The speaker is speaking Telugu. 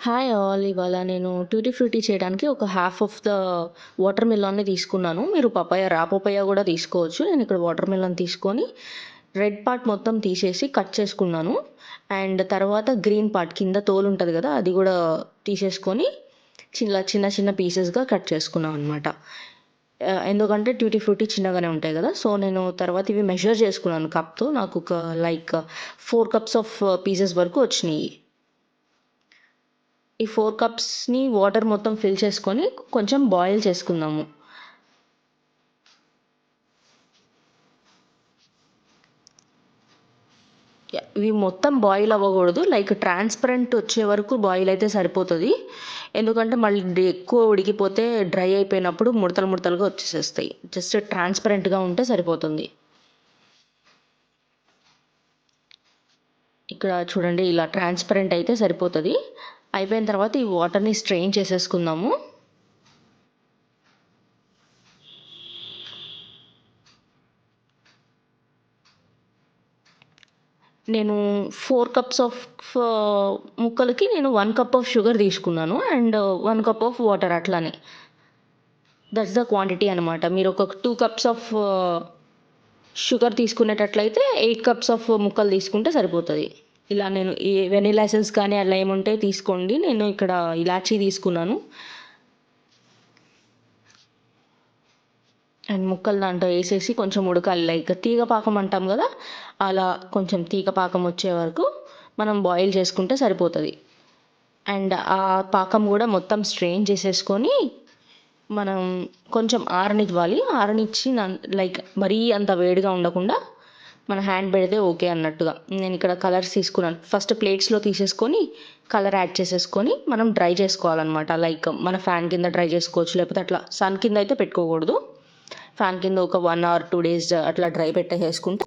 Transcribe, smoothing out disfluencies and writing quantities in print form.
Hi all. ఇవాళ నేను ట్యూటీ ఫ్రూటీ చేయడానికి ఒక హాఫ్ ఆఫ్ ద వాటర్ మిలన్‌ని తీసుకున్నాను. మీరు రా పపాయ గూడా తీసుకోవచ్చు. నేనిక్కడ వాటర్ మిలన్ తీసుకొని రెడ్ పార్ట్ మొత్తం తీసేసి కట్ చేసుకున్నాను. అండ్ తర్వాత గ్రీన్ పార్ట్ కింద తోలుంటది గదా! అది గూడా తీసేసుకొని చిన్న చిన్న పీసెస్‌గా కట్ చేసుకున్నామనమాట. ఎందుకంటే ట్యూటీ ఫ్రూటీ చిన్నగానే ఉంటాయి గదా! సో, నేను తర్వాత ఇవి మెజర్ చేసుకున్నాను కప్‌తో. నాకొక లైక్ 4 కప్స్ ఆఫ్ పీసెస్ వరకు వచ్చినియి. ఈ 4 కప్స్‌ని వాటర్ మొత్తం ఫిల్ చేసుకొని కొంచెం బాయిల్ చేసుకుందాము. ఇవి మొత్తం బాయిల్ అవ్వకూడదు. లైక్ ట్రాన్స్‌పరెంట్ వచ్చే వరకు బాయిల్ అయితే సరిపోతది. ఎందుకంటే మళ్ళీ ఎక్కువ ఉడికిపోతే డ్రై అయిపోయినప్పుడు ముడతలు ముడతలుగా వచ్చేసేస్తాయి. జస్ట్ ట్రాన్స్‌పరెంట్‌గా ఉంటే సరిపోతుంది. ఇక్కడ చూడండి, ఇలా ట్రాన్స్‌పరెంట్ అయితే సరిపోతది. అయిపోయిన తర్వాత ఈ వాటర్‌ని స్ట్రెయిన్ చేసేసుకుందాము. నేను 4 కప్స్ ఆఫ్ ముక్కలకి నేను 1 కప్ ఆఫ్ షుగర్ తీసుకున్నాను. అండ్ 1 కప్ ఆఫ్ వాటర్ అట్లానే. దట్స్ ద క్వాంటిటీ అనమాట. మీరు ఒక 2 కప్స్ ఆఫ్ షుగర్ తీసుకునేటట్లయితే 8 కప్స్ ఆఫ్ ముక్కలు తీసుకుంటే సరిపోతది. ఇలా నేను ఈ వెనిల్లా ఎసెన్స్ కానీ అలా ఏముంటే తీసుకోండి. నేను ఇక్కడ ఇలాచీ తీసుకున్నాను. అండ్ ముక్కలు దాంట్లో వేసేసి కొంచెం ఉడకాలి. లైక్ తీగ పాకం అంటాం కదా! అలా కొంచెం తీగ పాకం వచ్చే వరకు మనం బాయిల్ చేసుకుంటే సరిపోతది. అండ్ ఆ పాకం కూడా మొత్తం స్ట్రెయిన్ చేసేసుకొని మనం కొంచెం ఆరనివ్వాలి. ఆరనిచ్చి లైక్ మరీ అంత వేడిగా ఉండకుండా మన హ్యాండ్ పెడితే ఓకే అన్నట్టుగా. నేను ఇక్కడ కలర్స్ తీసుకున్నాను. ఫస్ట్ ప్లేట్స్‌లో తీసేసుకొని కలర్ యాడ్ చేసేసుకొని మనం డ్రై చేసుకోవాలన్నమాట. లైక్ మన ఫ్యాన్ కింద డ్రై చేసుకోవచ్చు. లేకపోతే అట్లా సన్ కింద అయితే పెట్టుకోకూడదు. ఫ్యాన్ కింద ఒక 1 ఆర్ 2 డేస్ అట్లా డ్రై పెట్టేసేసుకుంటే